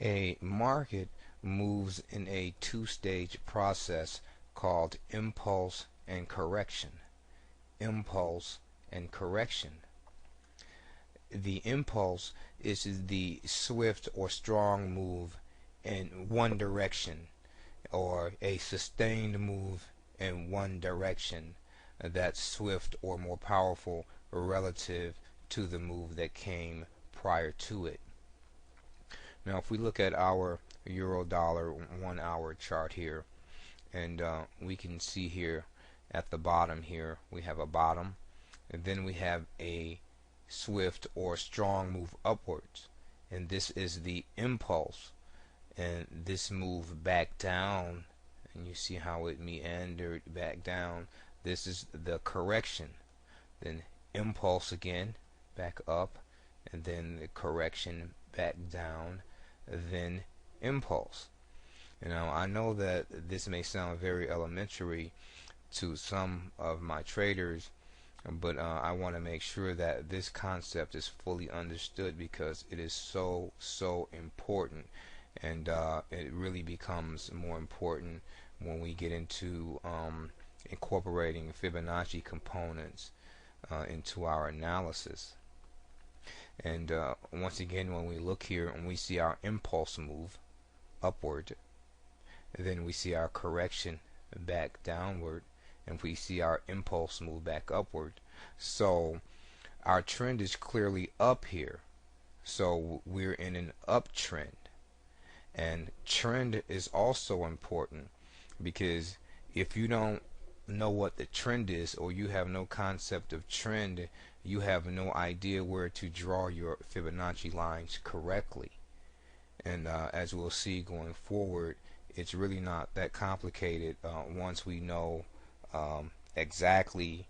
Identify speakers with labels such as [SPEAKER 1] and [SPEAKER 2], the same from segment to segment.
[SPEAKER 1] A market moves in a two-stage process called impulse and correction. Impulse and correction. The impulse is the swift or strong move in one direction, or a sustained move in one direction that's swift or more powerful relative to the move that came prior to it. Now if we look at our euro dollar 1 hour chart here, and we can see here at the bottom here we have a bottom, and then we have a swift or strong move upwards, and this is the impulse, and this move back down, and you see how it meandered back down. This is the correction. Then impulse again back up, and then the correction back down, then impulse. Now I know that this may sound very elementary to some of my traders, but I want to make sure that this concept is fully understood, because it is so important, and it really becomes more important when we get into incorporating Fibonacci components into our analysis. And once again, when we look here and we see our impulse move upward, then we see our correction back downward, and we see our impulse move back upward. So our trend is clearly up here, so we're in an uptrend. And trend is also important, because if you don't know what the trend is, or you have no concept of trend, you have no idea where to draw your Fibonacci lines correctly. And as we'll see going forward, it's really not that complicated once we know exactly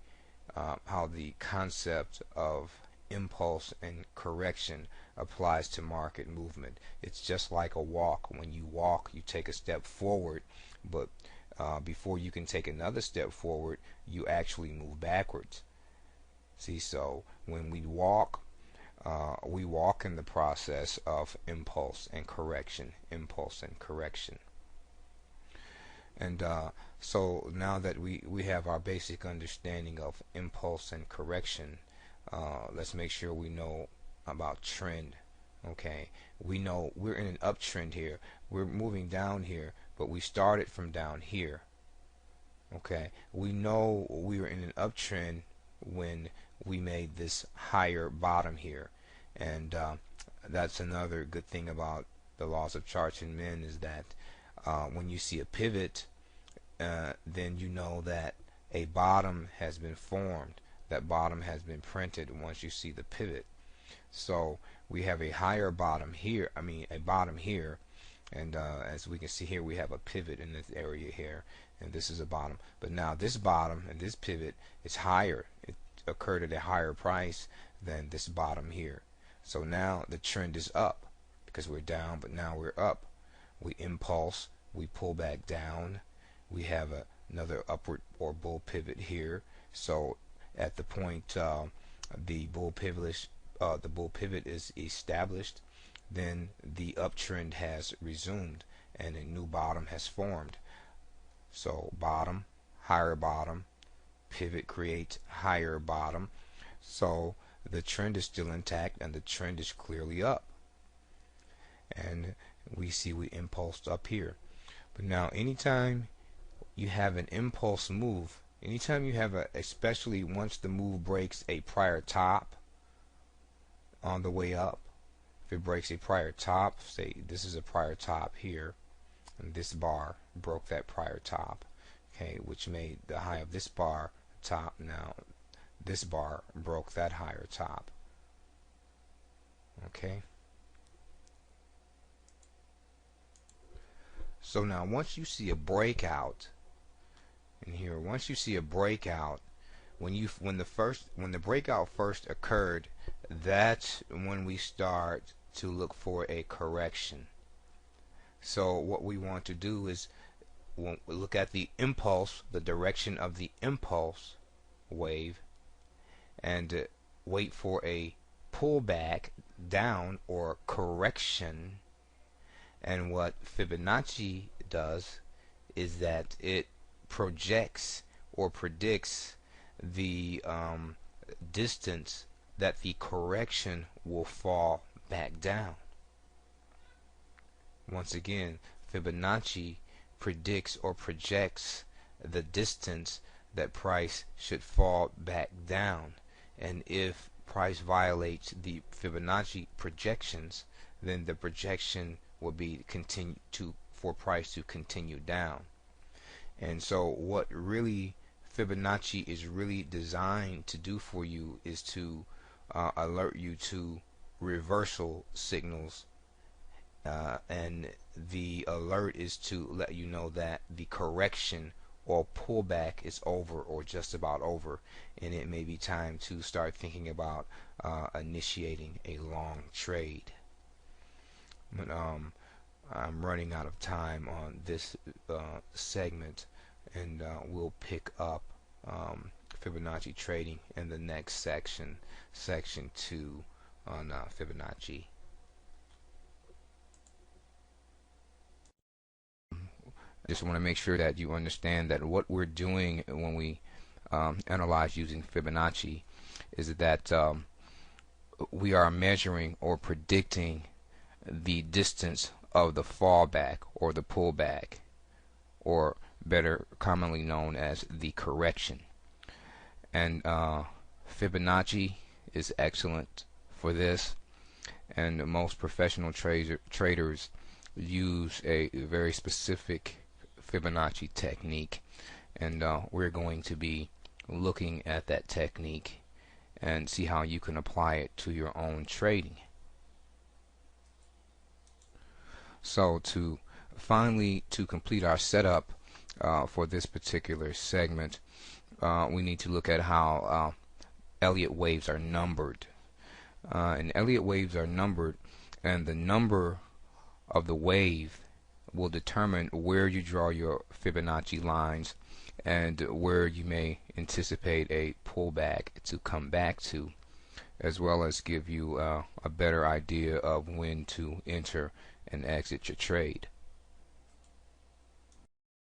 [SPEAKER 1] how the concept of impulse and correction applies to market movement. It's just like a walk. When you walk, you take a step forward, but before you can take another step forward, you actually move backwards. See, so when we walk in the process of impulse and correction, impulse and correction. And so now that we have our basic understanding of impulse and correction, let's make sure we know about trend. Okay, we know we're in an uptrend here. We're moving down here, but we started from down here. Okay, we know we were in an uptrend when we made this higher bottom here, and that's another good thing about the laws of charts and men, is that when you see a pivot, then you know that a bottom has been formed. That bottom has been printed once you see the pivot. So we have a higher bottom here, a bottom here, and as we can see here, we have a pivot in this area here, and this is a bottom. But now this bottom and this pivot is higher. It occurred at a higher price than this bottom here. So now the trend is up, because we're down, but now we're up. We impulse, we pull back down, we have another upward or bull pivot here. So at the point the bull pivot is established, then the uptrend has resumed and a new bottom has formed. So bottom, higher bottom, pivot creates higher bottom. So the trend is still intact, and the trend is clearly up. And we see we impulsed up here. But now anytime you have an impulse move, anytime you have especially once the move breaks a prior top on the way up, if it breaks a prior top, say this is a prior top here, and this bar broke that prior top, okay, which made the high of this bar top. Now this bar broke that higher top. Okay, so now once you see a breakout in here, once you see a breakout, when the breakout first occurred, that's when we start to look for a correction. So what we want to do is look at the impulse, the direction of the impulse wave, and wait for a pullback down or correction, And what Fibonacci does is that it projects or predicts the distance that the correction will fall back down. Once again, Fibonacci predicts or projects the distance that price should fall back down, and if price violates the Fibonacci projections, then the projection will be for price to continue down. And so what really Fibonacci is really designed to do for you is to alert you to reversal signals, and the alert is to let you know that the correction or pullback is over or just about over, and it may be time to start thinking about initiating a long trade. But I'm running out of time on this segment, and we'll pick up Fibonacci trading in the next section, section 2 on Fibonacci. I just want to make sure that you understand that what we're doing when we analyze using Fibonacci is that we are measuring or predicting the distance of the fallback or the pullback, or better commonly known as the correction. And Fibonacci is excellent for this, and most professional traders use a very specific Fibonacci technique, and we're going to be looking at that technique and see how you can apply it to your own trading. So to complete our setup for this particular segment, we need to look at how Elliott waves are numbered. And Elliott waves are numbered, and the number of the wave will determine where you draw your Fibonacci lines and where you may anticipate a pullback to come back to, as well as give you a better idea of when to enter and exit your trade.